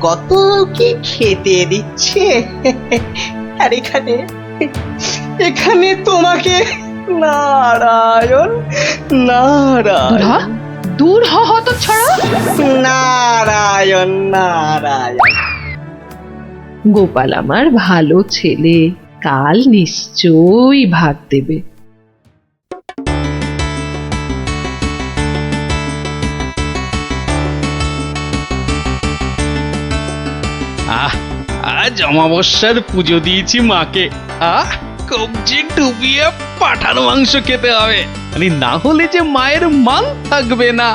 কত কি খেতে দিচ্ছে। আর এখানে এখানে তোমাকে নারায়ণ নারায়ণ দূর হ হতচ্ছাড়া। নারায়ণ নারায়ণ। গোপাল আমার ভালো ছেলে, কাল নিশ্চয়ই ভাত দেবে। আজ অমাবস্যার পুজো দিয়েছি মাকে। কবজি ডুবিয়ে পাঠার মাংস খেতে হবে, না হলে যে মায়ের মান থাকবে না।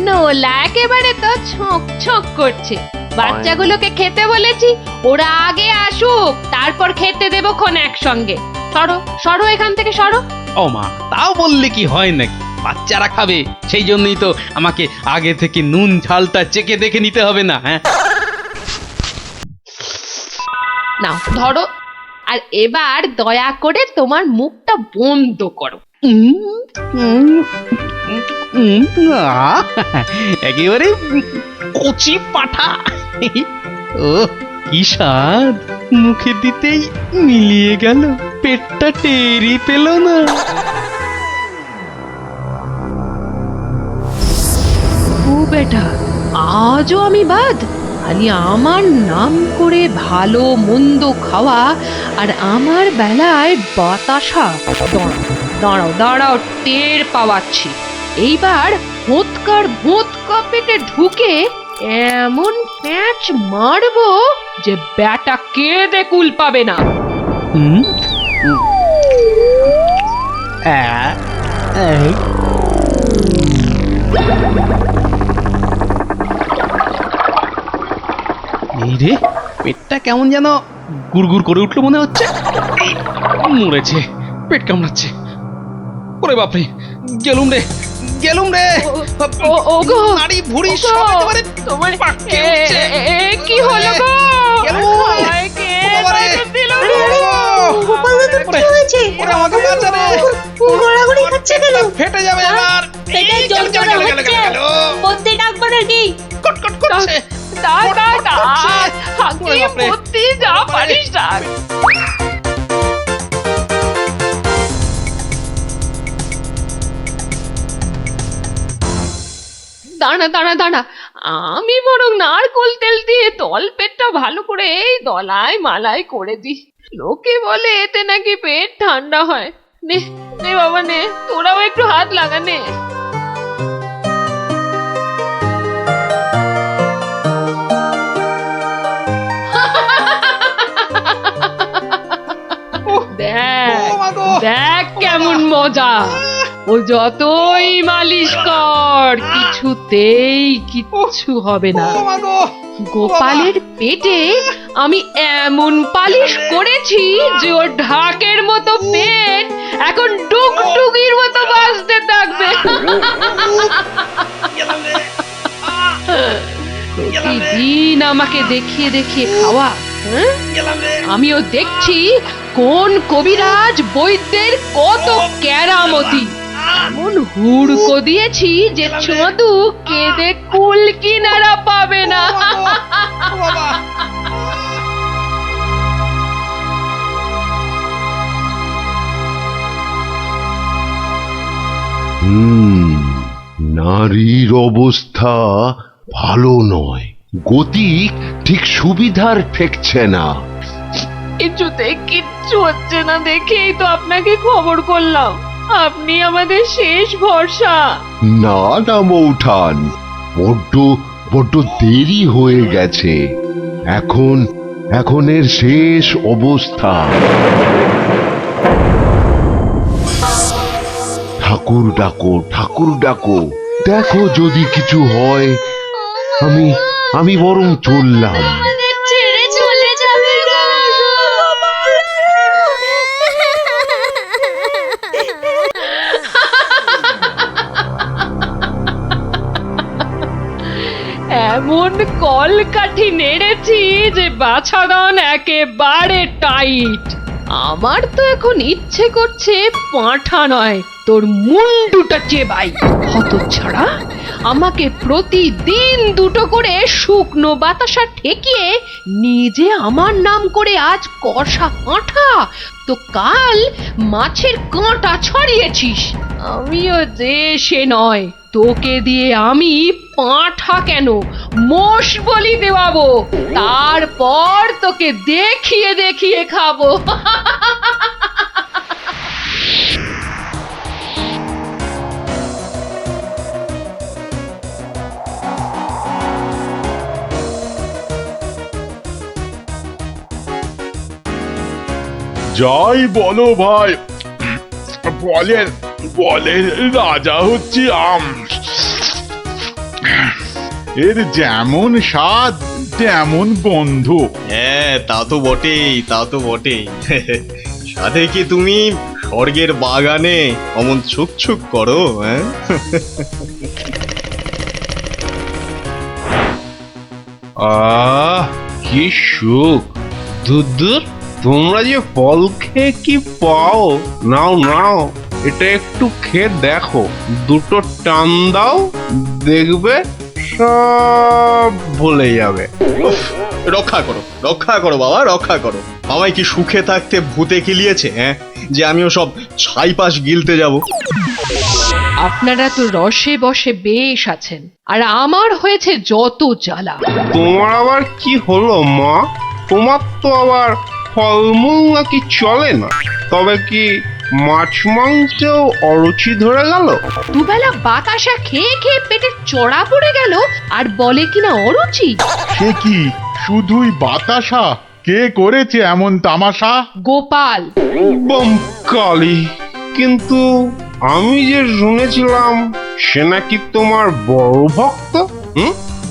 নোলা একেবারে তো ছক ছক করছে। বাচ্চাগুলোকে খেতে বলেছি, ওরা আগে আসুক, তারপর খেতে দেবো খন একসঙ্গে। সরো সরো এখান থেকে সরো। ও মা, তাও বললে কি হয় নাকি? বাচ্চারা খাবে, সেই জন্যই তো আমাকে আগে থেকে নুন ঝালটা চেকে দেখে নিতে হবে না? হ্যাঁ, নাও ধরো, আর এবার দয়া করে তোমার মুখটা বন্ধ করো। একেবারে কচি পাঠা। ও কি স্বাদ, মুখে দিতেই মিলিয়ে গেল, পেটটা টেরি পেল না। ও বেটা, আজও আমি বাদ? খালি আমার নাম করে ভালো মন্দ খাওয়া, আর আমার বেলায় বাতাসা। দাঁড়াও দাঁড়াও, টের পাওয়াচ্ছি। এইবার ভোৎকার ভোৎকা পেটে ঢুকে এমন প্যাঁচ মারবো যে ব্যাটা কেঁদে কুল পাবে না। এই রে, পেটটা কেমন যেন গুড়গুড় করে উঠলো মনে হচ্ছে। মরেছে, পেট কামড়াচ্ছে। ওরে বাপরে, গেলুম রে গেলুম রে। ওগো, নাড়ি ভুঁড়ি সব একেবারে তোমার পাককে উঠছে। কি হলো গো? গেলুম। আমায় কে বাবারে, বাঁচা দিল গো? গোপাল দাদুর কি হয়েছে? ওরে আমাকে বাঁচা রে। গড়াগড়ি খাচ্ছে কেন? ফেটে যাবে এবার। পেটে এই, গেল, যন্ত্রণা গেল, গেল, হচ্ছে। গেল, গেল। পড়তে ডাকবো নাকি? কটকট করছে। ওরে বাপরে। যা পারিস ডাক। দাঁড়া দাঁড়া দাঁড়া, আমি বরং নারকোল তেল দিয়ে তল পেটটা ভালো করে এই দলাই মালাই করে দিই। লোকে বলে এতে নাকি পেট ঠান্ডা হয়। নে নে বাবা নে, তোরাও একটু হাত লাগা নে। দেখ দেখ কেমন মজা। ও যতই মালিশ কর, কিছুতেই কিচ্ছু হবে না। গোপালের পেটে আমি এমন পালিশ করেছি যে ওর ঢাকের মতো পেট এখন ডুগডুগির মতো বাজতে থাকবে। প্রতিদিন আমাকে দেখিয়ে দেখিয়ে খাওয়া, হ্যাঁ? আমিও দেখছি কোন কবিরাজ বৈদ্যের কত কেরামতি। এমন হুড়কো দিয়েছি যে ছদু কেঁদে কুল কিনারা পাবে না। নারীর অবস্থা ভালো নয়, গতি ঠিক সুবিধার ঠেকছে না। কিছুতেই কিচ্ছু হচ্ছে না দেখেই তো আপনাকে খবর করলাম। আপনি আমাদের শেষ ভরসা। না না মৌঠান, বড্ড বড্ড দেরি হয়ে গেছে। এখন এর শেষ অবস্থা। ঠাকুর ডাকো ঠাকুর ডাকো, দেখো যদি কিছু হয়। আমি বরং চললাম। আমাদের ছেড়ে চলে যাবে গো। এমন কলকাঠি নেড়েছি যে বাছাধন একেবারে টাইট। আমার তো এখন ইচ্ছে করছে পাঁঠা নয়, তোর মুন্ডুটা চেবাই। হতচ্ছাড়া, আমাকে প্রতিদিন দুটো করে শুকনো বাতাসা ঠেকিয়ে নিজে আমার নাম করে আজ কষা কাঁঠা, তো কাল মাছের কাঁটা ছড়িয়েছিস। আমিও যে সে নয়, তোকে দিয়ে আমি পাঁঠা কেন মোষ বলি দেওয়াবো, তারপর তোকে দেখিয়ে দেখিয়ে খাবো। যাই বলো ভাই, বলেন বলেন রাজা হচ্ছে আম। এর যেমন স্বাদ তেমন গন্ধ। হ্যাঁ, তা তো বটেই, তা তো বটেই। সাথে কি তুমি স্বর্গের বাগানে অমন ছুক করো? হ্যাঁ, আহ কি সুখ! দূর, তোমরা যে ফল খেয়ে কি পাও! নাও নাও, এটা একটু খেয়ে দেখো, দুটো টান দাও, দেখবে সব ভুলে যাবে। রক্ষা করো, রক্ষা করো বাবা, রক্ষা করো। আমায় কি সুখে থাকতে ভূতে কিলিয়েছে? হ্যাঁ, যে আমিও সব ছাইপাশ গিলতে যাব? আপনারা তো রসে বসে বেশ আছেন, আর আমার হয়েছে যত জ্বালা। তোমার আবার কি হলো মা? তোমার তো আবার ফলমূল নাকি চলে না? তবে কি মাছ মাংসেও অরুচি ধরে গেল? দুবেলা বাতাসা খেয়ে খেয়ে পেটে চড়া পড়ে গেল, আর বলে কিনা অরুচি। সে কি শুধুই বাতাসা? কে করেছে এমন তামাশা? গোপাল। বমকালি! কিন্তু আমি যে শুনেছিলাম সে নাকি তোমার বড় ভক্ত।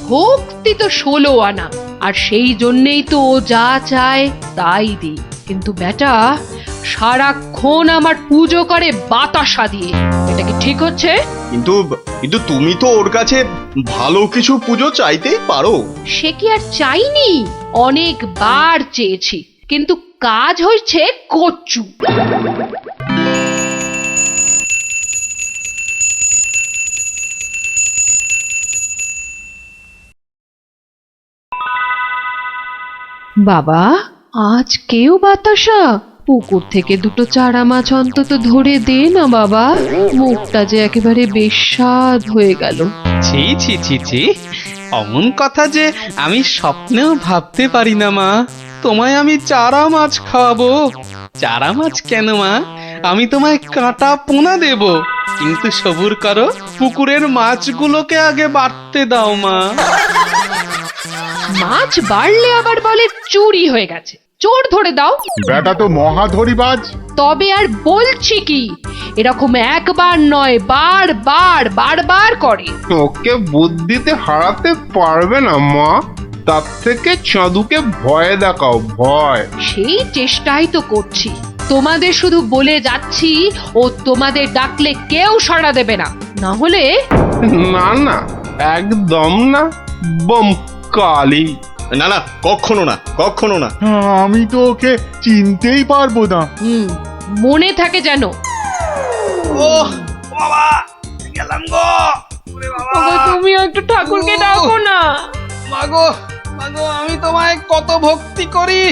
ভক্তি তো 16 আনা, আর সেই জন্যেই তো ও যা চায় তাই দিই। কিন্তু বেটা সারাক্ষণ আমার পুজো করে বাতাসা দিয়ে, এটা কি ঠিক হচ্ছে? কিন্তু কিন্তু তুমি তো ওর কাছে ভালো কিছু পুজো চাইতেই পারো। সে কি আর চাইনি? অনেকবার চেয়েছি, কিন্তু কাজ হয়েছে কচু। বাবা, আজ কেউ বাতাসা? পুকুর থেকে দুটো চারা মাছ অন্তত ধরে দে না বাবা, মুখটা যে একেবারে বেস্বাদ হয়ে গেল। ছি ছি ছি ছি, অমন কথা যে আমি স্বপ্নেও ভাবতে পারি না মা। তোমায় আমি চারা মাছ খাওয়াবো। চারা মাছ কেন মা, আমি তোমায় কাঁটা পোনা দেব, কিন্তু সবুর করো, পুকুরের মাছগুলোকে আগে বাড়তে দাও মা। মাছ বাড়লে আবার বলে চুরি হয়ে গেছে, চোর ধরে দাও। বেটা তো মহাধরিবাজ। তবে আর বলছি কি, এরকম একবার নয়, বারবার করে। ওকে বুদ্ধিতে হারাতে পারবে না মা। তার থেকে চাঁদুকে ভয় দেখাও, ভয়। সেই চেষ্টাই তো করছি। তোমাদের শুধু বলে যাচ্ছি, ও তোমাদের ডাকলে কেউ সাড়া দেবে না, না হলে। না না, একদম না। বমকালি! না না, কখনো না, কখনো না। আমি তো ওকে চিনতেই পারবো না। মনে থাকে যেন। ও বাবা, গেলাম গো। ওরে বাবা, তুমি একটু ঠাকুরকে ডাকো না। মাগো মাগো, আমি তোমায় কত ভক্তি করি,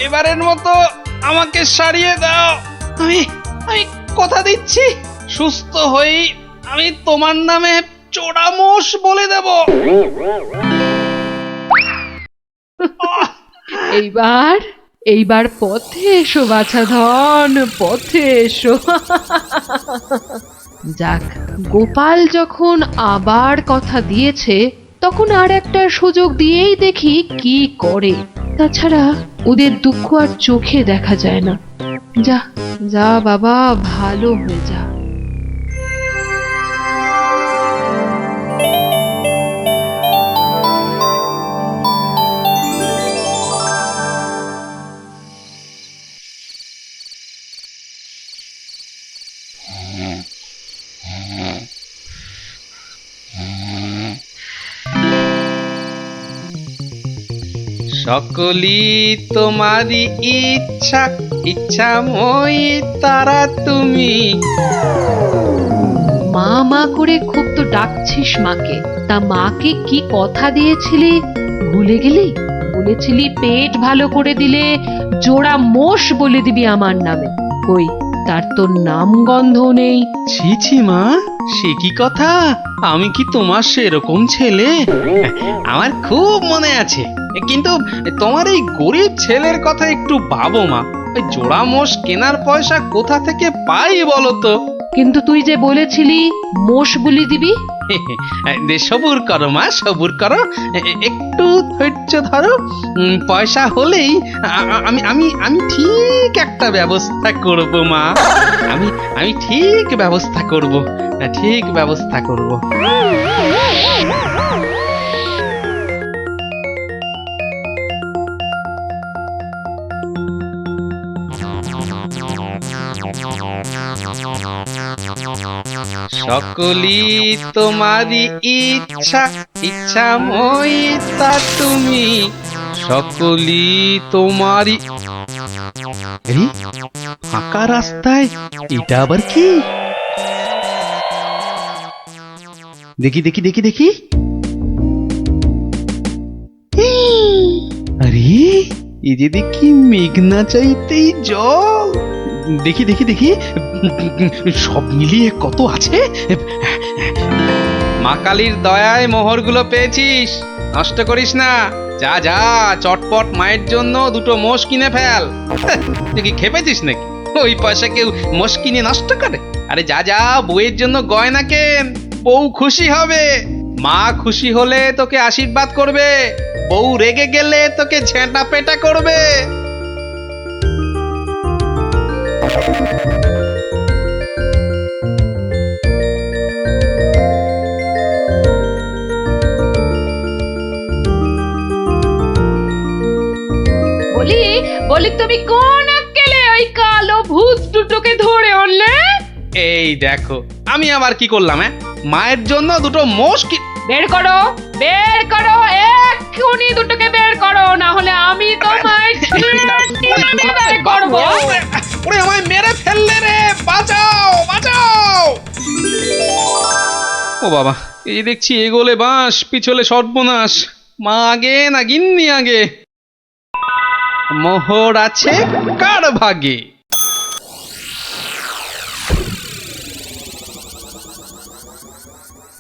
এবারের মতো আমাকে সারিয়ে দাও। আমি আমি কথা দিচ্ছি, সুস্থ হই আমি তোমার নামে চোরামোষ বলে দেব। এইবার পথে এসো বাছা ধন, পথে এসো। যাক, গোপাল যখন আবার কথা দিয়েছে, তখন আর একটা সুযোগ দিয়েই দেখি কি করে। তাছাড়া ওদের দুঃখ আর চোখে দেখা যায় না। যা যা বাবা, ভালো হয়ে যা। সকলি তোমারই ইচ্ছা, ইচ্ছাময়ী তারা তুমি। মা মা করে খুব তো ডাকছিস মাকে, তা মাকে কি কথা দিয়েছিলি ভুলে গেলি? বলেছিলি পেট ভালো করে দিলে জোড়া মোষ বলে দিবি আমার নামে। কই তার তো নাম গন্ধ নেই। ছি ছি মা, সে কি কথা? আমি কি তোমার সেরকম ছেলে? আমার খুব মনে আছে, কিন্তু তোমার এই গরিব ছেলের কথা একটু ভাবো মা। ওই জোড়া মোষ কেনার পয়সা কোথা থেকে পাই বলো তো? কিন্তু তুই যে বলেছিলি মোষ বলি দিবি। সবুর করো মা, সবুর করো, একটু ধৈর্য ধরো। পয়সা হলেই আমি আমি আমি ঠিক একটা ব্যবস্থা করব মা। আমি ঠিক ব্যবস্থা করব, ঠিক ব্যবস্থা করব। সকলি তোমারই ইচ্ছা, ইচ্ছাময়ী তা তুমি। সকলি তোমারই। এই ফাঁকা রাস্তায় এটা আবার কি? দেখি দেখি দেখি দেখি। আরে এই যে দেখি মেঘনা চাইতেই জল। দেখি দেখি দেখি, সব মিলিয়ে কত আছে? মা কালীর দয়ায় মোহরগুলো পেয়েছিস, নষ্ট করিস না। যা যা, চটপট মায়ের জন্য দুটো মোষ কিনে ফেল। তুই কি খেপেছিস নাকি? ওই পয়সা কেউ মোষ কিনে নষ্ট করে? আরে যা যা, বউয়ের জন্য গয়না কেন, বউ খুশি হবে। মা খুশি হলে তোকে আশীর্বাদ করবে, বউ রেগে গেলে তোকে ঝেঁটা পেটা করবে। বলি বলি তুমি কোন আক্কেলে ওই কালো ভূত দুটোকে ধরে আনলে? এই দেখো, আমি আবার কি করলাম? মায়ের জন্য দুটো মোষ কি। বের করো, বের করো, এক্ষুনি দুটোকে বের করো, না হলে আমি তোমায় বের করবো। ওরে আমায় মেরে ফেললে রে, বাঁচাও বাঁচাও। ও বাবা, এই দেখছি এগোলে বাঁশ, পিছলে সর্বনাশ। মা আগে না গিন্নি আগে? মোহর আছে কার ভাগে?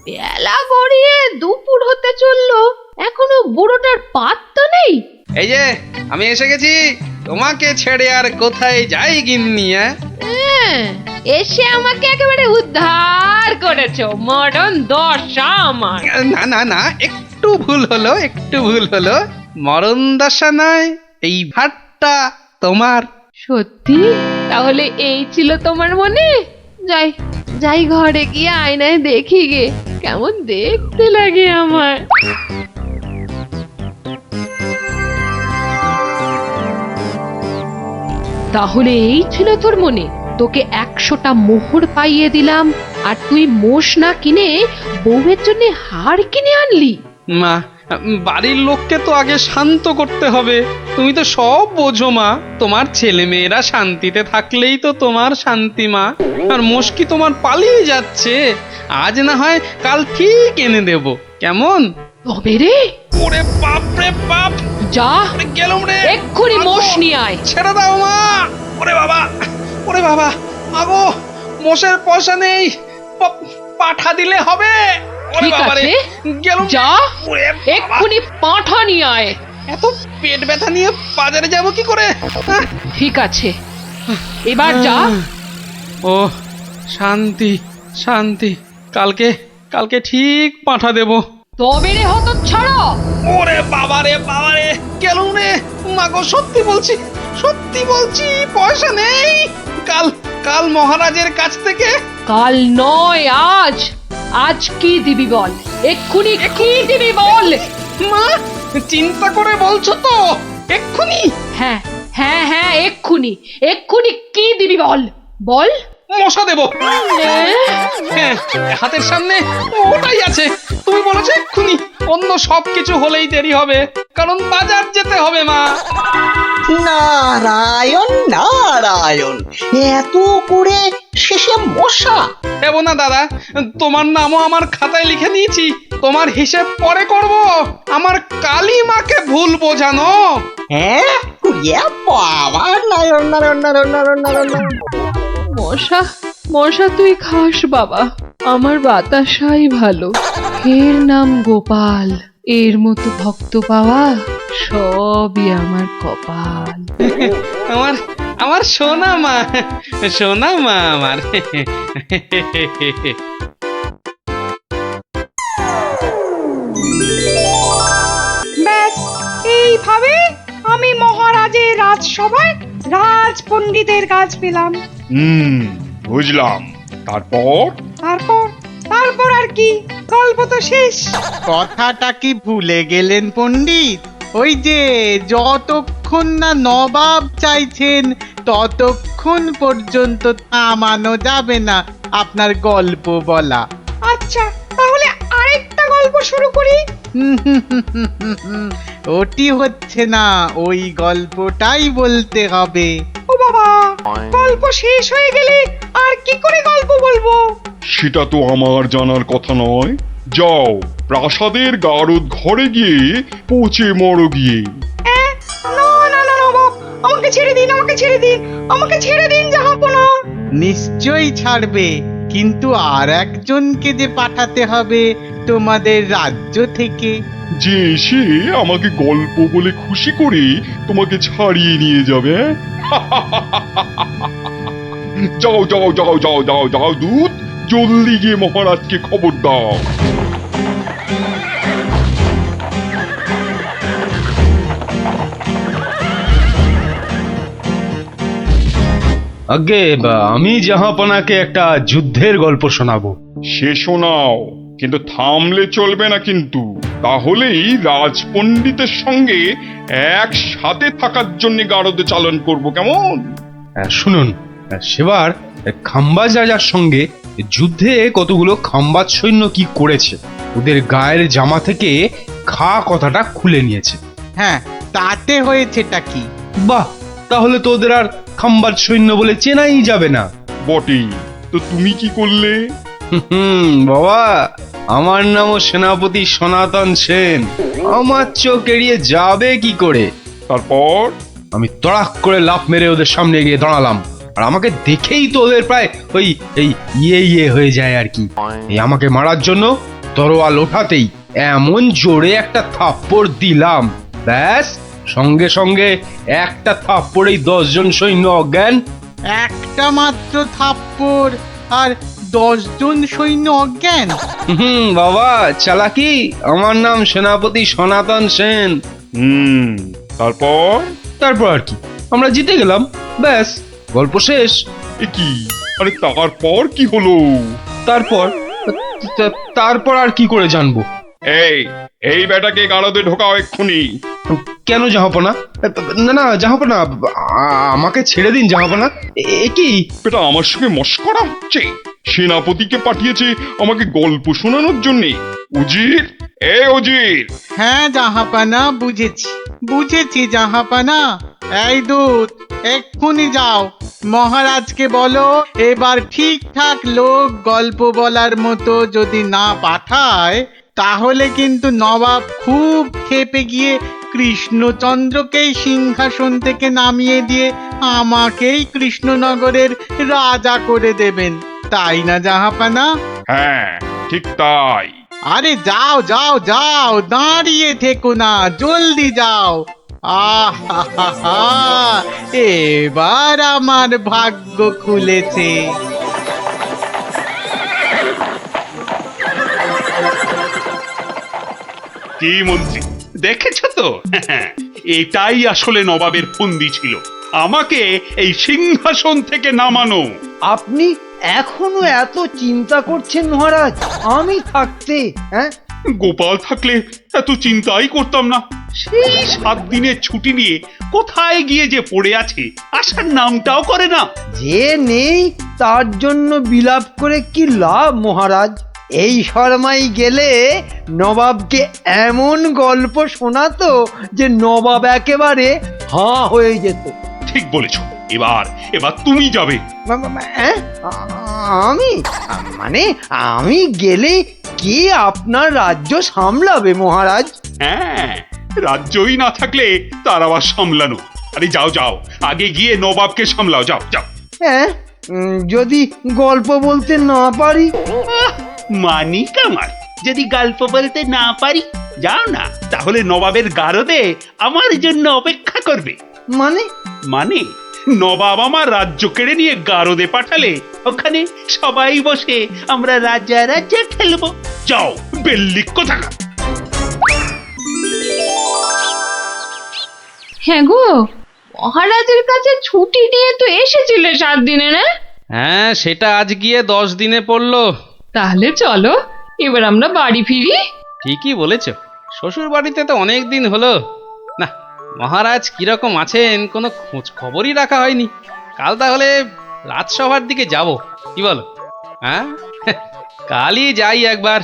বেলা গড়িয়ে দুপুর হতে চললো, এখনো বুড়োটার পাত্তা নেই। এই যে আমি এসে গেছি, তোমাকে ছেড়ে আর কোথায় যাই গিন্নি? এসে আমাকে একেবারে উদ্ধার করেছো, মরণ দশা আমার। না না না, একটু ভুল হলো, একটু ভুল হলো। মরণ দশা নয়, এই ভাতটা তোমার। সত্যি? তাহলে এই ছিল তোমার মনে? যাই যাই, ঘরে গিয়ে আয়নায় দেখি গে কেমন দেখতে লাগে আমার। তাহলে এই ছিল তোর মনে? তোকে 100টা মোহর পাইয়ে দিলাম, আর তুই মোষ না কিনে বউয়ের জন্য হার কিনে আনলি? মা, বাড়ির লোককে তো আগে শান্ত করতে হবে। তুমি তো সব বোঝো মা, তোমার ছেলে মেয়েরা শান্তিতে থাকলেই তো তোমার শান্তি মা। আর মুশকি তোমার পালিয়ে যাচ্ছে, আজ না হয় কাল ঠিক এনে দেব, কেমন? তবে রে, ওরে বাপ রে বাপ, যা গেলাম রে, এক্ষুনি মোষ নিয়ে আয়। ছেড়ে দাও মা। ওরে বাবা, ওরে বাবা, আগো মোষের পয়সা নেই, পাঠা দিলে হবে? ঠিক আছে, যা এক্ষুনি পাঁঠা নিয়ে আয়। এত পেট ব্যথা নিয়ে বাজারে যাব কি করে? ঠিক আছে, এবার যা। ও শান্তি শান্তি, কালকে কালকে ঠিক পাঠা দেব। তবে রে হতচ্ছাড়া। ওরে বাবা রে বাবা রে, গেলুম রে। মাগো সত্যি বলছি, সত্যি বলছি, পয়সা নেই। কাল কাল মহারাজের কাছ থেকে। কাল নয়, আজ। আজ কি দিবি বল, এক্ষুনি কি দিবি বল। মা, চিন্তা করে বলছো তো? এক্ষুনি? হ্যাঁ হ্যাঁ হ্যাঁ, এক্ষুনি এক্ষুনি কি দিবি বল, বল। মশা দেব। হ্যাঁ, হাতের সামনে ওটাই আছে। তুমি বলেছো এক্ষুনি অন্য সবকিছু হলেই দেরি হবে, কারণ বাজার যেতে হবে মা। নারায়ণ নারায়ণ, এত করে শেষে মশা। দেব না দাদা, তোমার নামও আমার খাতায় লিখে দিয়েছি। তোমার হিসেব পরে করব, আমার কালী মাকে ভুল বোঝানো। হ্যাঁ, ইয়ে বাবা, নারায়ণ নারায়ণ নারায়ণ নারায়ণ নারায়ণ। মশা মশা তুই খাস বাবা, আমার বাতাসাই ভালো। এর নাম গোপাল, এর মতো ভক্ত পাওয়া সবই আমার কপাল। আমার আমার সোনা মা, সোনা মা আমার। ব্যাস, এইভাবে আমি মহারাজের রাজসভায় রাজ পণ্ডিতের কাজ পেলাম। বুঝলাম। তারপর তারপর তারপর আর কি, গল্প তো শেষ। কথাটা কি ভুলে গেলেন পণ্ডিত? ওই যে যতক্ষণ না নবাব চাইছেন ততক্ষণ পর্যন্ত থামানো যাবে না আপনার গল্প বলা। আচ্ছা, তাহলে আরেকটা গল্প শুরু করি। ওটি হচ্ছে না, ওই গল্পটাই বলতে হবে। ও বাবা, গল্প শেষ হয়ে গেলে আর কি করে গল্প বলবো? সেটা তো আমার জানার কথা নয়। যাও, প্রাসাদের গারদ ঘরে গিয়ে পচে মরো গিয়ে। না না না নবাব, আমাকে ছেড়ে দিন, আমাকে ছেড়ে দিন, আমাকে ছেড়ে দিন জাহাপনা। নিশ্চয়ই ছাড়বে, কিন্তু আর একজনকে যে পাঠাতে হবে তোমাদের রাজ্য থেকে। যে এসে আমাকে গল্প বলে খুশি করে তোমাকে ছাড়িয়ে নিয়ে যাবে। যাও যাও যাও যাও যাও যাও দূত, জলদি গিয়ে মহারাজকে খবর দাও। আগে আমি জাহাপনাকে একটা যুদ্ধের গল্প শোনাবো। সে শোনাও, কিন্তু থামলে চলবে না কিন্তু। তাহলেই রাজপণ্ডিতের সঙ্গে একসাথে থাকার জন্য গারদে চালন করব, কেমন? শুনুন, সেবার খাম্বাজ রাজার সঙ্গে যুদ্ধে কতগুলো খাম্বাজ সৈন্য কি করেছে, ওদের গায়ের জামা থেকে খা কথাটা খুলে নিয়েছে। হ্যাঁ, তাতে হয়েছেটা কি? বাহ, তাহলে তো ওদের আর খাম্বাজ সৈন্য বলে চেনাই যাবে না। বটেই তো, তুমি কি করলে? বাবা, আমার নামও সেনাপতি সনাতন সেন, আমার চোখ এড়িয়ে যাবে কি করে? তারপর? আমি তড়াক করে লাফ মেরে ওদের সামনে গিয়ে দাঁড়ালাম, আর আমাকে দেখেই তো ওদের প্রায় ওই এই ইয়ে হয়ে যায় আর কি। এই আমাকে মারার জন্য তরোয়াল ওঠাতেই এমন জোরে একটা থাপ্পড় দিলাম, ব্যাস সঙ্গে সঙ্গে একটা থাপ্পড়েই 10 জন সৈন্য অজ্ঞান। একটা মাত্র থাপ্পড় আর 10 জন সৈন্য অজ্ঞান? বাবা চালাকি, আমার নাম সেনাপতি সনাতন সেন। তারপর? তারপর আর কি, আমরা জিতে গেলাম, ব্যাস গল্প শেষ। এ কি? আরে তারপর কি হলো? তারপর আর কি করে জানবো? এই বেটাকে গারদে ঢোকাও এক্ষুনি। কেন জাহাপনা? না না জাহাপনা, আমাকে ছেড়ে দিন জাহাপনা। এ কি? বেটা আমার সঙ্গে মশকরা হচ্ছে? সেনাপতিকে পাঠিয়েছে আমাকে গল্প শোনানোর জন্য। উজির, উজির। হ্যাঁ জাহাপানা, বুঝেছি জাহাপানা। এই দূত, এক্ষুনি যাও, মহারাজকে বলো এবার ঠিকঠাক লোক গল্প বলার মতো যদি না পাঠায় তাহলে কিন্তু নবাব খুব ক্ষেপে গিয়ে কৃষ্ণচন্দ্রকেই সিংহাসন থেকে নামিয়ে দিয়ে আমাকেই কৃষ্ণনগরের রাজা করে দেবেন, তাই না জাহাপানা? হ্যাঁ, ঠিক তাই। আরে যাও যাও যাও, দাঁড়িয়ে থেকো না, জলদি যাও। আহা, এবার আমার ভাগ্য খুলেছে। কি মন্ত্রী, দেখেছো তো? এটাই আসলে নবাবের ফন্দি ছিল, আমাকে এই সিংহাসন থেকে নামানো। আপনি এখনো এত চিন্তা করছেন মহারাজ? আমি থাকতে? হ্যাঁ, গোপাল থাকলে এত চিন্তাই করতাম না। সেই 7 দিনের ছুটি নিয়ে কোথায় গিয়ে যে পড়ে আছে, আসার নামটাও করে না। যে নেই তার জন্য বিলাপ করে কি লাভ মহারাজ? এই শর্মাই গেলে নবাবকে এমন গল্প শোনাতো যে নবাব একেবারে হাঁ হয়ে যেত। ঠিক বলেছ। এবার এবার তুমি যাবে। আমি মানে আমি গেলে কে আপনার রাজ্য সামলাবে মহারাজ? হ্যাঁ, রাজ্যই না থাকলে তার আবার সামলানো। আরে যাও যাও, আগে গিয়ে নবাবকে সামলাও, যাও যাও। হ্যাঁ, যদি গল্প বলতে না পারি? মানি কামাল, যদি গল্প বলতে না পারি, যাও না, তাহলে নবাবের গারদে আমার জন্য অপেক্ষা করবে। মানে মানে নবাব আমার রাজ্য কেড়ে নিয়ে গারদে পাঠালে ওখানে সবাই বসে আমরা রাজা রাজা খেলবো। যাও, বেল্লিক কোথাকার। হ্যাঁ গো, মহারাজের কাছে ছুটি নিয়ে তো এসেছিলে 7 দিনে, না? হ্যাঁ, সেটা আজ গিয়ে 10 দিনে পড়লো। তাহলে চলো এবার আমরা বাড়ি ফিরি। ঠিকই বলেছ, শ্বশুর বাড়িতে তো অনেক দিন হলো। না, মহারাজ কিরকম আছেন কোনো খোঁজ খবরই রাখা হয়নি। কাল তাহলে রাজসভার দিকে যাব, কি বলো? হ্যাঁ, কালই যাই একবার।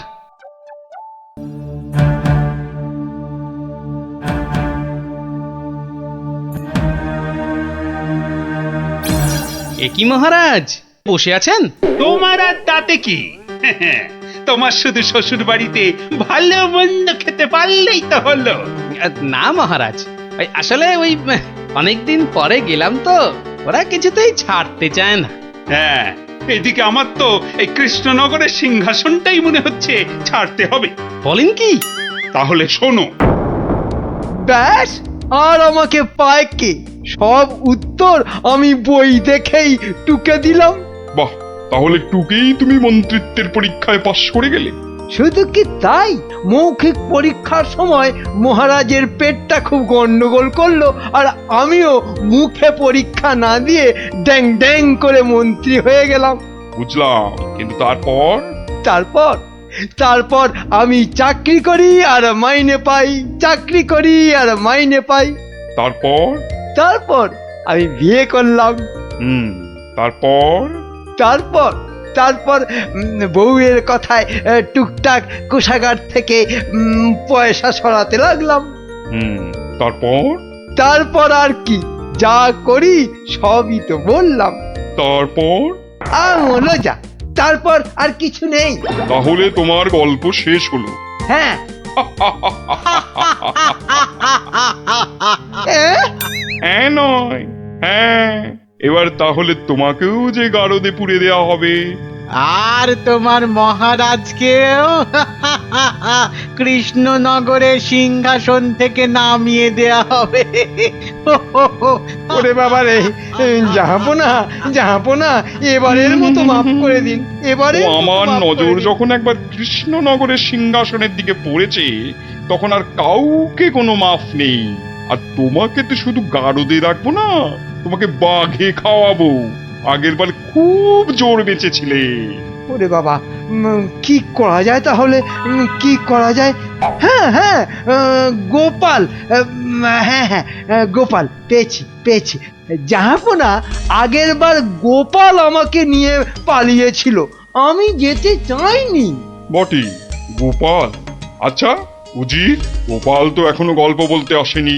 এ কি মহারাজ, বসে আছেন? তোমার আর তাতে কি? তোমার শুধু শ্বশুর বাড়িতে ভালো মন্দ খেতে পারলেই তো হলো। না মহারাজ, আসলে ওই অনেকদিন পরে গেলাম তো, ওরা কিছুতেই ছাড়তে চায় না। হ্যাঁ, এদিকে আমার তো এই কৃষ্ণনগরের সিংহাসনটাই মনে হচ্ছে ছাড়তে হবে। বলেন কি? তাহলে শোনো। ব্যাস, আর আমাকে পায় কে? সব উত্তর আমি বই দেখেই টুকে দিলাম। বাহ, তাহলে টুকেই তুমি মন্ত্রিত্বের পরীক্ষায় পাশ করে গেলে। শুধু কি তাই, মৌখিক পরীক্ষার সময় মহারাজের পেটটা খুব গন্ডগোল করলো, আর আমিও মুখে পরীক্ষা না দিয়ে ড্যাং ড্যাং করে মন্ত্রী হয়ে গেলাম। বুঝলাম, কিন্তু তারপর? তারপর আমি চাকরি করি আর মাইনে পাই, চাকরি করি আর মাইনে পাই। তারপর আমি বিয়ে করলাম। তারপর বউয়ের কথায় টুকটাক কোষাগার থেকে পয়সা সরাতে লাগলাম। তারপর আর কি, যা করি সবই তো বললাম। হলো যা, তারপর আর কিছু নেই। তাহলে তোমার গল্প শেষ হলো। হ্যাঁ। হ্যাঁ নয়, হ্যাঁ। এবার তাহলে তোমাকেও যে গারদে পুড়ে দেয়া হবে। আর তোমার মহারাজকেও কৃষ্ণনগরের সিংহাসন থেকে নামিয়ে দেয়া হবে। ওরে বাবা রে, জাহাপনা, এবারের মতো মাফ করে দিন। এবারে আমার নজর যখন একবার কৃষ্ণনগরের সিংহাসনের দিকে পড়েছে, তখন আর কাউকে কোনো মাফ নেই। আর তোমাকে তো শুধু গারদে রাখবো না, তোমাকে বাঘে খাওয়াবো। আগের বার খুব জোর বেঁচেছিলে। ওরে বাবা, কি করা যায় তাহলে? কি করা যায়? হ্যাঁ, গোপাল। হ্যাঁ, গোপাল পেয়েছি। জাহাপনা, আগের বার গোপাল আমাকে নিয়ে পালিয়েছিল, আমি যেতে চাইনি। বটে, গোপাল? আচ্ছা উজির, গোপাল তো এখনো গল্প বলতে আসেনি।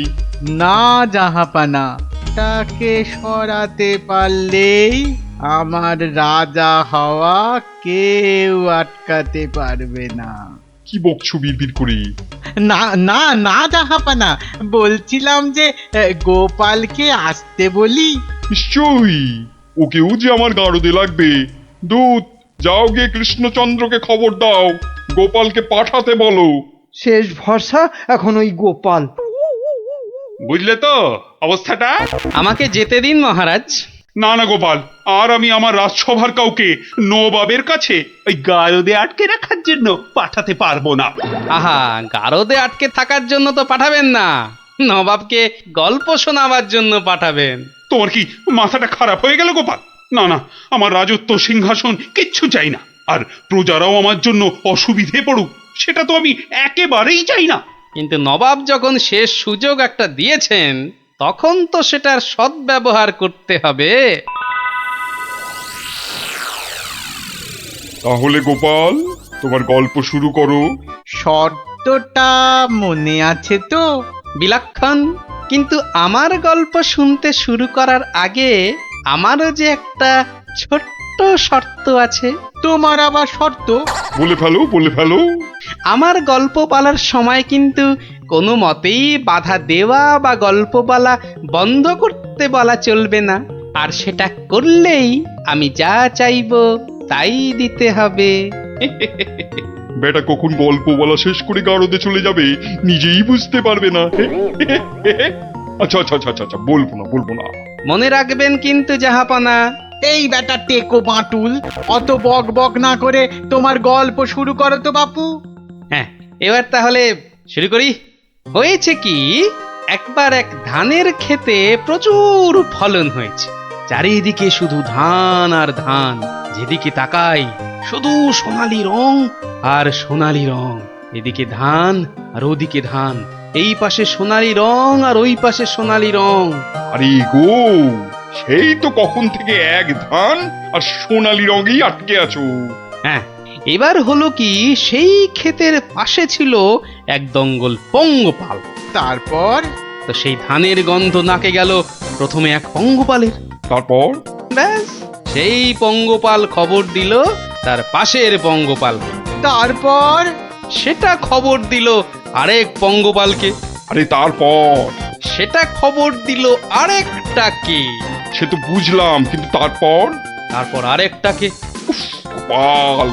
না জাহাপানা, তাকে সরাতে পারলেই আমার রাজা হওয়া কেউ আটকাতে পারবে না। কি বকছো বিড়বিড় করে? না জাহাপানা, বলছিলাম যে গোপালকে আসতে বলি। নিশ্চয়ই, ওকেও যে আমার গারদে লাগবে। দূত, যাও গিয়ে কৃষ্ণচন্দ্রকে খবর দাও, গোপালকে পাঠাতে বলো। শেষ ভরসা এখন ওই গোপাল। বুঝলে তো অবস্থাটা? আমাকে যেতে দিন মহারাজ। না না গোপাল, আর আমি আমার রাজসভার কাউকে নবাবের কাছে ওই গারদে আটকে রাখার জন্য পাঠাতে পারবো না। আহা, গারদে আটকে থাকার জন্য তো পাঠাবেন না, নবাবকে গল্প শোনাবার জন্য পাঠাবেন। তোমার কি মাথাটা খারাপ হয়ে গেল গোপাল? না না, আমার রাজত্ব সিংহাসন কিচ্ছু চাই না। আর প্রজারাও আমার জন্য অসুবিধে পড়ুক, সেটা তো আমি একেবারেই চাই না। কিন্তু নবাব যখন শেষ সুযোগ একটা দিয়েছেন তখন তো সেটার সদ্ব্যবহার করতে হবে। তাহলে গোপাল, তোমার গল্প শুরু করো। শর্তটা মনে আছে তো? বিলক্ষণ, কিন্তু আমার গল্প শুনতে শুরু করার আগে আমারও যে একটা ছোট্ট শর্ত আছে। তোমার আবার শর্ত? বলে ফেলো, বলে ফেলো। আমার গল্প বলার সময় কিন্তু কোনো মতেই বাধা দেওয়া বা গল্প বলা বন্ধ করতে বলা চলবে না। আর সেটা করলেই আমি যা চাইবো তাই দিতে হবে। বেটা কখন গল্প বলা শেষ করে গারদে চলে যাবে নিজেই বুঝতে পারবে না। আচ্ছা আচ্ছা আচ্ছা আচ্ছা, বলবো না, বলবো না। মনে রাখবেন কিন্তু জাহাপনা। এই বেটা টেকো বাঁটুল, অত বক বক না করে তোমার গল্প শুরু করো তো বাপু। হ্যাঁ, এবার তাহলে শুরু করি। হয়েছে কি, একবার এক ধানের ক্ষেতে প্রচুর ফলন হয়েছে। চারিদিকে শুধু ধান আর ধান, যেদিকে তাকাই শুধু সোনালী রং আর সোনালী রং। এদিকে ধান আর ওদিকে ধান, এই পাশে সোনালী রং আর ওই পাশে সোনালী রং। আরে গো, সেই তো কখন থেকে এক ধান আর সোনালী রঙেই আটকে আছো। হ্যাঁ, এবার হলো কি, সেই ক্ষেতের পাশে ছিল এক দঙ্গল পঙ্গপাল। তারপর? তো সেই ধানের গন্ধ নাকে গেল প্রথমে এক পঙ্গপালের। তারপর? ব্যাস, সেই পঙ্গপাল খবর দিল তার পাশের পঙ্গপালকে। তারপর? সেটা খবর দিল আরেক পঙ্গপালকে। আরে তারপর? সেটা খবর দিল আরেকটাকে। সে তো বুঝলাম, কিন্তু তারপর? তারপর আরেকটাকে। গোপাল,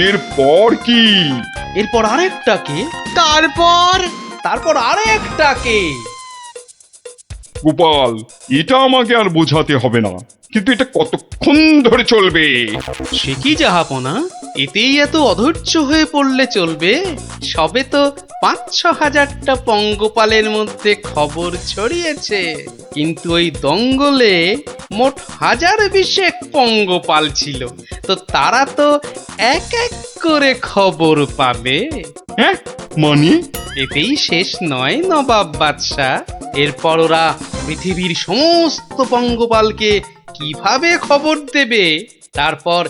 এরপর কি? এরপর আরেকটাকে। তারপর? তারপর আরেকটাকে। গোপাল, এটা আমাকে আর বোঝাতে হবে না, কিন্তু এটা কতক্ষণ ধরে চলবে? সে কি জাহাপনা, এতেই এত অধৈর্য হয়ে পড়লে চলবে? সবে তো ৫-৬ হাজারটা পঙ্গপালের মধ্যে খবর ছড়িয়েছে, কিন্তু ওই দঙ্গলে মোট ১০২০ পঙ্গপাল ছিল। তো তারা তো এক এক করে খবর পাবে। হ্যাঁ, মানে? এতেই শেষ নয় নবাব বাদশাহ। এরপর ওরা পৃথিবীর সমস্ত পঙ্গপালকে কিভাবে খবর দেবে, তারপর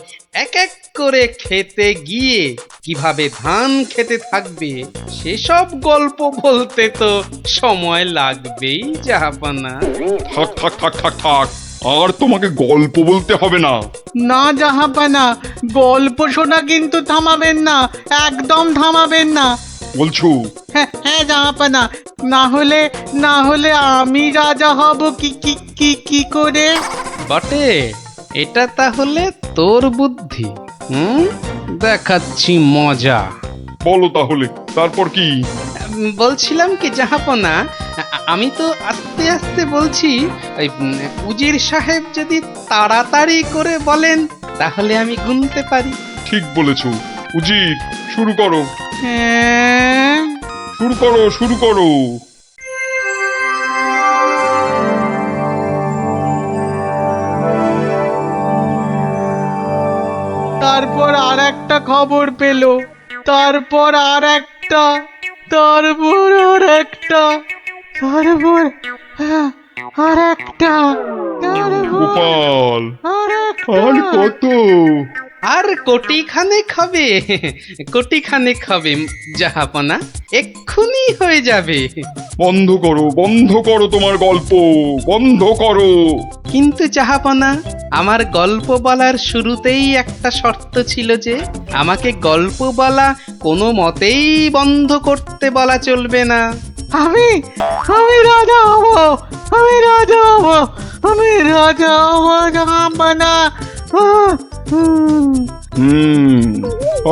এক এক করে খেতে গিয়ে কিভাবে ধান খেতে থাকবে, সেসব গল্প বলতে তো সময় লাগবেই জাহাপনা। থাক থাক থাক থাক থাক, আর তোমাকে গল্প বলতে হবে না। না জাহাপানা, গল্প শোনা কিন্তু থামাবেন না, একদম থামাবেন না। বলছো? হ্যাঁ হ্যাঁ জাহাপানা, না হলে আমি রাজা হব কি কি কি কি করে? বটে, এটা তাহলে তোর বুদ্ধি। দেখাচ্ছি মজা। বলো তাহলে, তারপর কি? বলছিলাম কি জাহাপনা, আমি তো আস্তে আস্তে বলছি। ওই উজির সাহেব যদি তাড়াতাড়ি করে বলেন তাহলে আমি গুনতে পারি। ঠিক বলেছো। উজির, শুরু করো। হ্যাঁ, শুরু করো, শুরু করো। তারপর আর একটা খবর পেল, তারপর আর একটা, তারপর আর একটা, তারপর আর একটা, গোপাল, আর আর কত? আর কোটিখানেক হবে, কোটিখানেক হবে জাহাপনা, এক্ষুনি হয়ে যাবে। বন্ধ করো, বন্ধ করো তোমার গল্প, বন্ধ করো। কিন্তু জাহাপনা, আমার গল্প বলার শুরুতেই একটা শর্ত ছিল যে আমাকে গল্প বলা কোনো মতেই বন্ধ করতে বলা চলবে না। আমি রাজা হব, আমি রাজা হব, আমি রাজা হব জাহাপানা।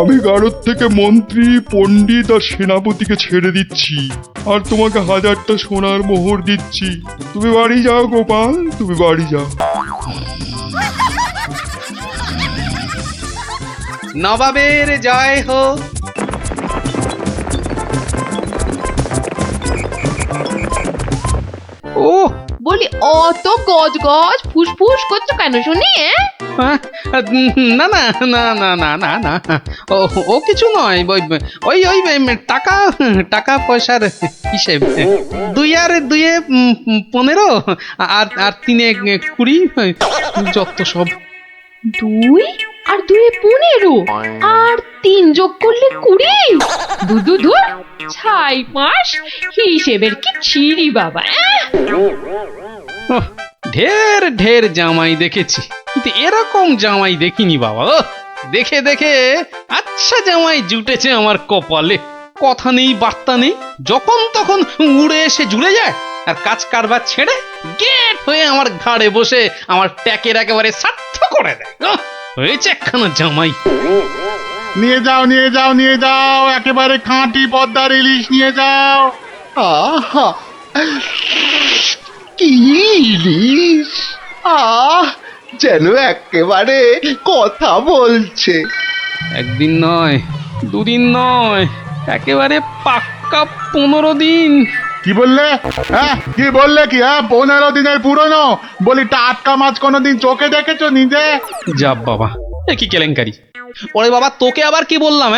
আমি গারদ থেকে মন্ত্রী, পণ্ডিত আর সেনাপতিকে ছেড়ে দিচ্ছি, আর তোমাকে 1000টা সোনার মোহর দিচ্ছি। তুমি বাড়ি যাও গোপাল, তুমি বাড়ি যাও। নবাবের জয় হোক। ও বলি অত গজ গজ ফুসফুস করছো কেন শুনি? হ্যাঁ? না না না না না না না ও ও কিছু নয়, ওই ওই টাকা টাকা পয়সার হিসেব। 2 আর 2 15 আর 3 20, যত সব। 2 আর 2 15 আর 3 যোগ করলে 20। দু ছাই পাশ হিসেবের কি ছিরি বাবা। ওহ, ঢের ঢের জামাই দেখেছি, কিন্তু এরকম জামাই দেখিনি বাবা। দেখে দেখে আচ্ছা জামাই জুটেছে আমার কপালে। কথা নেই বার্তা নেই, যখন তখন উড়ে এসে জুড়ে যায়, আর কাজ কারবার ছেড়ে গেট হয়ে আমার ঘাড়ে বসে আমার ট্যাকের একেবারে সার্থ করে দেয়। হয়েছে একখানা জামাই। নিয়ে যাও নিয়ে যাও নিয়ে যাও, একেবারে খাঁটি পদ্মার ইলিশ নিয়ে যাও। আহা, কি ইলিশ! যেন একেবারে কথা বলছে। একদিন নয়, 2 দিন নয়, একেবারে পাক্কা 15 দিন। কি বললে? হ্যাঁ, কি বললে? কি 15 দিনের পুরনো? বলি টাটকা মাছ কোনোদিন চোখে দেখেছো নিজে? যা বাবা, এ কি কেলেঙ্কারি! ওরে বাবা, তোকে আবার কি বললাম?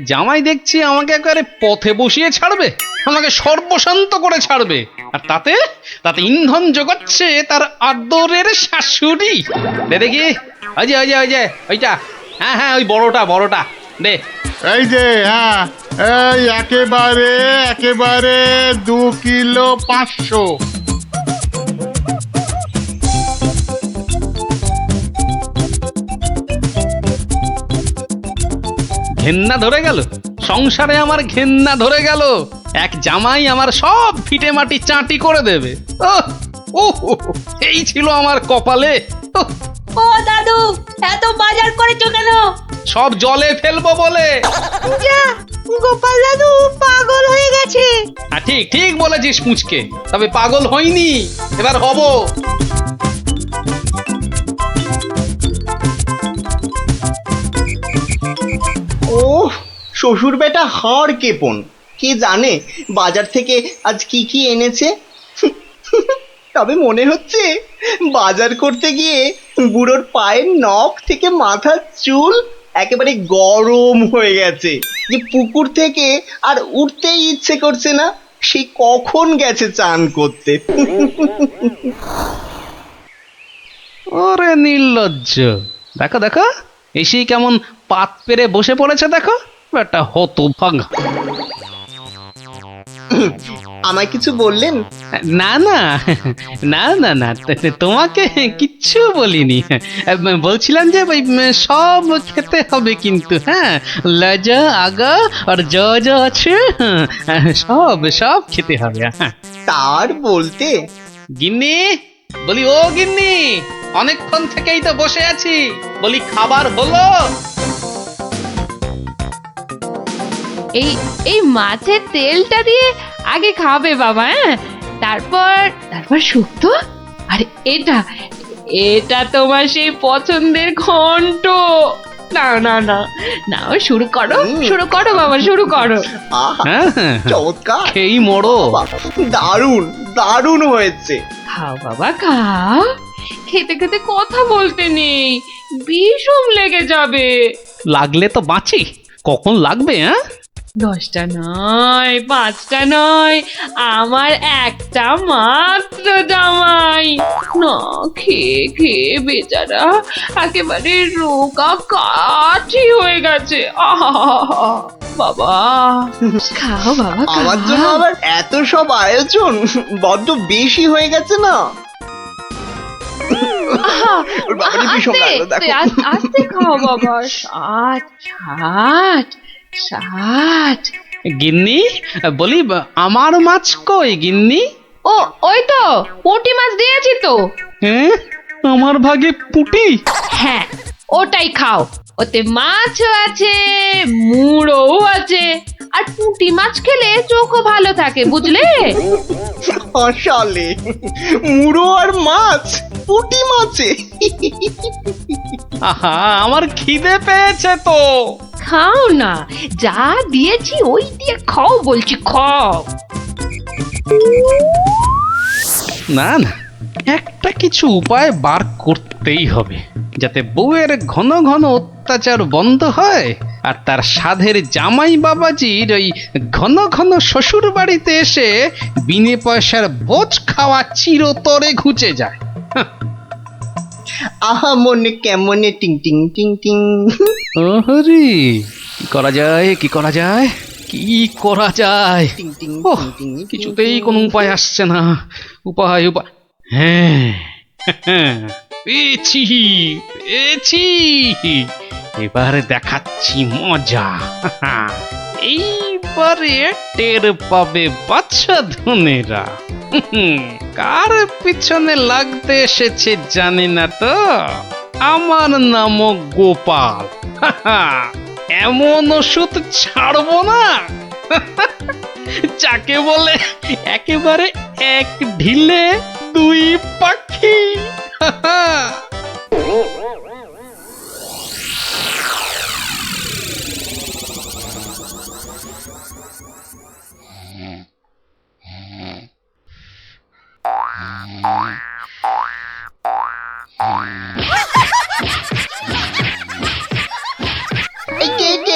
জামাই দেখছি আমাকে একেবারে পথে বসিয়ে ছাড়বে, আমাকে সর্বশান্ত করে ছাড়বে, আর তাতে তাতে ইন্ধন জোগাচ্ছে তার আদরের শাশুড়ি। দে দেখি, ওই যে ওইটা। হ্যাঁ হ্যাঁ, ওই বড়টা দে। এই যে, হ্যাঁ, এই একেবারে একেবারে 2 কিলো 500। ঘেন্না ধরে গেল, সংসারে আমার ঘেন্না ধরে গেল। এক জামাই আমার সব ফিটে মাটি চাটি করে দেবে। এই ছিল আমার কপালে। ও দাদু, এত বাজার করেছো কেন? সব জলে ফেলবো বলে। যা, গোপাল দাদু পাগল হয়ে গেছে। ঠিক ঠিক বলেছিস মুচকে, তবে পাগল হইনি, এবার হব। ও শ্বশুর বেটা হাড় কেপন, কে জানে বাজার থেকে আজ কি কি এনেছে। তবে মনে হচ্ছে বাজার করতে গিয়ে বুড়োর পায়ের নখ থেকে মাথার চুল একেবারে গরম হয়ে গেছে, যে পুকুর থেকে আর উঠতেই ইচ্ছে করছে না। সে কখন গেছে চান করতে। ওরে নির্লজ্জ, দেখো দেখো, এসেই কেমন পাত পেরে বসে পড়েছে দেখো, একটা হতভাগা। আমায় কিছু বললেন? না না না না না, তোমাকে কিচ্ছু বলিনি। বলছিলাম যে ওই সব খেতে হবে কিন্তু, হ্যাঁ, লজা আগা আর যা আছে সব সব খেতে হবে। তার বলতে? গিন্নি, বলি ও গিন্নি, অনেকক্ষণ থেকেই তো বসে আছি, বলি খাবার হলো? এই মাছের তেলটা দিয়ে আগে খাবে বাবা, হ্যাঁ, তারপর শুক্তো। আর এটা তোমার সেই পছন্দের ঘন্ট। না না না না, শুরু করো বাবা, শুরু করো। চমৎকার, খেই মরো। দারুণ দারুণ হয়েছে। খাও বাবা খাও, খেতে খেতে কথা বলতে নেই, বিষম লেগে যাবে। লাগলে তো বাঁচি, কখন লাগবে? 10টা নয়, 5টা নয়, আমার একটা মাত্র জামাই। না খেয়ে খেয়ে বেচারা একেবারে রোগা কাঠি হয়ে গেছে। বাবা খাও বাবা, আমার জন্য আবার এত সব আয়োজন বড্ড বেশি হয়ে গেছে না? আস্তে খাও বাবা। 60 গিন্নি, বলি আমার মাছ কই গিন্নি? ওই তো পুঁটি মাছ দিয়েছি তো। হ্যাঁ, আমার ভাগে পুঁটি? হ্যাঁ, ওটাই খাও, ওতে মাছও আছে, মুড়োও আছে, আর পুঁটি মাছ খেলে চোখও ভালো থাকে, বুঝলে? আসলে মুড়ো আর মাছ, পুঁটি মাছে। আহা, আমার খিদে পেয়েছে তো। খাও না, যা দিয়েছি ওই দিয়ে খাও বলছি, খাও। না না, একটা কিছু উপায় বার করতেই হবে, যাতে বউয়ের ঘন ঘন অত্যাচার বন্ধ হয় আর তার সাধের জামাই বাবাজির ওই ঘন ঘন শ্বশুর বাড়িতে এসে বিনে পয়সার বোঝ খাওয়া চিরতরে ঘুচে যায়। আহা মনে কেমনে টিং টিং টিং টিং। ওহরি, কি করা যায়, কি করা যায়, কি করা যায়? টিং টিং ওহ, টিং টিং। কিছুতেই কোনো উপায় আসছে না। উপায় উপায়, হ্যাঁ পেয়েছি পেয়েছি, এবার দেখাচ্ছি মজা। এইবারে টের পাবে বাচ্চা ধনেরা কার পিছনে লাগতে এসেছে জানি না তো। আমার নামও গোপাল। এমন ওষুধ ছাড়বো না যাকে বলে একেবারে এক ঢিলে দুই পাখি।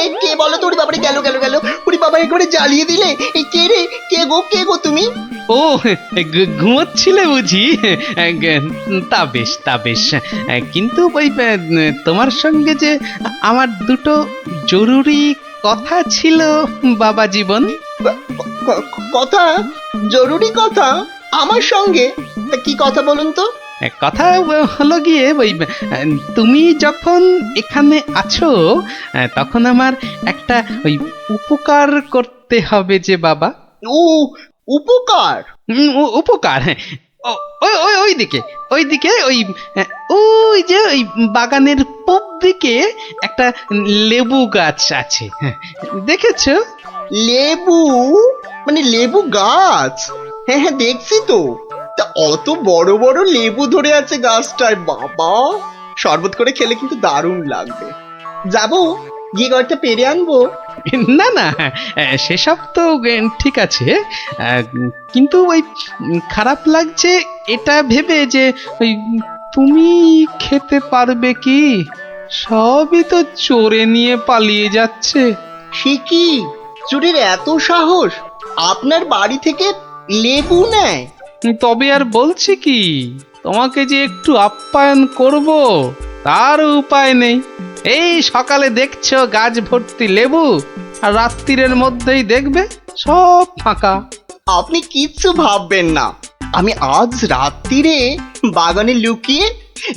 এই কে বলো তো? ওরে বাবারে, গেল গেল গেল। ওরে বাবা, একেবারে জ্বালিয়ে দিলে। এই কে রে? কে গো তুমি? ও, ঘুমোচ্ছিলে বুঝি? তা বেশ তা বেশ, কিন্তু ওই তোমার সঙ্গে যে আমার দুটো জরুরি কথা ছিল বাবা জীবন। কথা? জরুরি কথা আমার সঙ্গে? তা কি কথা বলুন তো? কথা হলো গিয়ে ওই তুমি যখন এখানে আছো তখন আমার একটা ওই উপকার করতে হবে যে বাবা। ও, উপকার? উপকার, হ্যাঁ। ওইদিকে ওইদিকে ওই যে ওই বাগানের পূব দিকে একটা লেবু গাছ আছে, দেখেছো? লেবু? মানে লেবু গাছ? হ্যাঁ হ্যাঁ, দেখছি তো। তা অত বড় বড় লেবু ধরে আছে গাছটায়, বাবা! শরবত করে খেলে কিন্তু দারুণ লাগবে। যাবো, গিয়ে কয়েকটা পেরে আনবো। না না, সেসব তো ঠিক আছে, কিন্তু ওই খারাপ লাগছে এটা ভেবে যে ওই তুমি খেতে পারবে কি? সবই তো চোরে নিয়ে পালিয়ে যাচ্ছে। সে কি? চোরের এত সাহস? আপনার বাড়ি থেকে লেবু নেয়? তবে আর বলছি কি, তোমাকে যে একটু আপ্যায়ন করব তার উপায় নেই। এই সকালে দেখছো গাছ ভর্তি লেবু, আর রাত্রিরের মধ্যেই দেখবে সব ফাঁকা। আপনি কিচ্ছু ভাববেন না, আমি আজ রাত্রিরে বাগানে লুকিয়ে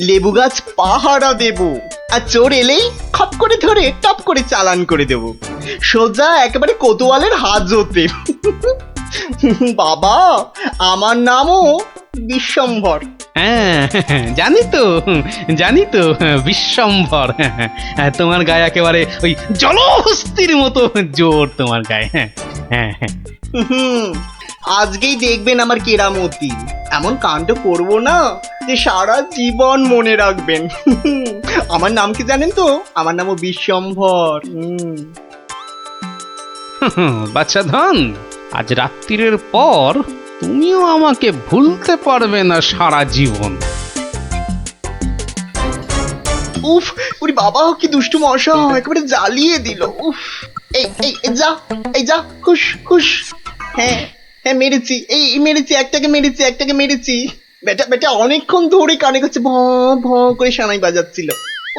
লেবু গাছ পাহারা দেব, আর চোর এলেই খপ করে ধরে টপ করে চালান করে দেব, সোজা একেবারে কোতোয়ালের হাজতে। বাবা, আমার নামও বিশ্বম্ভর। হ্যাঁ, জানি তো বিশ্বম্ভর। তোমার গায়ে একেবারে ওই জলহস্তির মতো জোর তোমার গায়ে। হ্যাঁ হ্যাঁ, আজকেই দেখবেন আমার কেরামতি। এমন কাণ্ড করব না যে সারা জীবন মনে রাখবেন। আমার নাম কি জানেন তো? আমার নামও বিশ্বম্ভর। বাচ্চা ধন, আজ রাত্রিরের পর তুমিও আমাকে ভুলতে পারবে না সারা জীবন। উফ, ওরে বাবা, কি দুষ্টু মশা, একেবারে জ্বালিয়ে দিল। উফ, এই যা খুশ খুশ। হ্যাঁ হ্যাঁ, মেরেছি, মেরেছি, একটাকে মেরেছি। বেটা অনেকক্ষণ ধরে কানে কাছে ভ ভ করে সানাই বাজাচ্ছিল।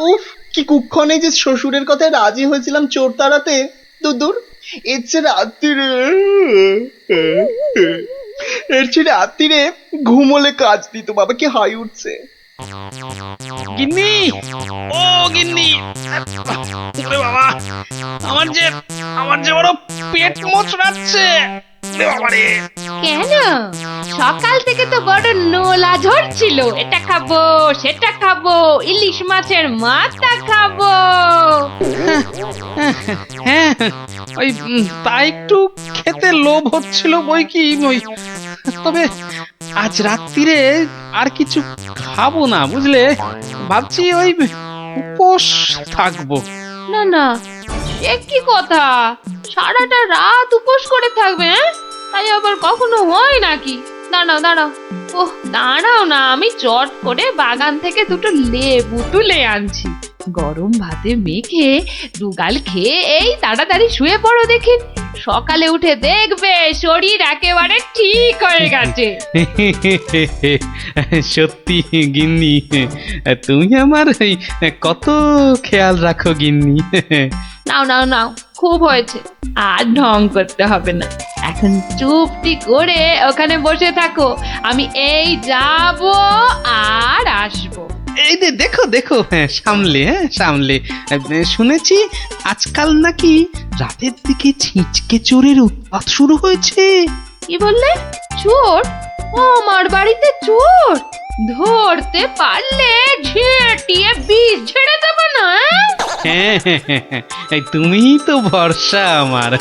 উফ, কি কুক্ষণে যে শ্বশুরের কথায় রাজি হয়েছিলাম চোর তাড়াতে। দূর, এর চেয়ে রাত্রিরে ঘুমোলে কাজ দিত। বাবা, কি হাই উঠছে। গিন্নি, ও গিন্নি, ওরে বাবা, আমার যে বড় পেট মোচড়াচ্ছে। কেন? সকাল থেকে তো বড় নোলা ঝরছিল, এটা খাবো সেটা খাবো, ইলিশ মাছের মাথা খাবো। হ্যাঁ, ওই তা একটু খেতে লোভ হচ্ছিল বই কি, ওই তবে আজ রাত্রিরে আর কিছু খাবো না, বুঝলে? ভাবছি ওই উপোস থাকবো। না, সে কি কথা? সারাটা রাত উপোস করে থাকবে? তাই আবার কখনো হয় নাকি? দাঁড়াও দাঁড়াও, ওহ দাঁড়াও না, আমি চট করে বাগান থেকে দুটো লেবু তুলে আনছি। গরম ভাতে মেখে দুগাল খেয়ে এই তাড়াতাড়ি শুয়ে পড়ো দেখি, সকালে উঠে দেখবে শরীর একেবারে ঠিক হয়ে গেছে। সত্যি গিন্নি, তুমি আমার এই কত খেয়াল রাখো গিন্নি। নাও নাও নাও, খুব হয়েছে, আর ঢং করতে হবে না। এখন চুপটি করে ওখানে বসে থাকো, আমি এই যাব আর আসবো। এই যে দেখো দেখো, সামলে সামলে। শুনেছি আজকাল নাকি রাতের দিকে ছিঁচকে চোরের উৎপাত শুরু হয়েছে। কি বললে? চোর? ও আমার বাড়িতে চোর? ধরতে পারলে ঝেঁটিয়ে বিষ ঝেড়ে দেবো না? হ্যাঁ, তুমিই তো ভরসা আমার।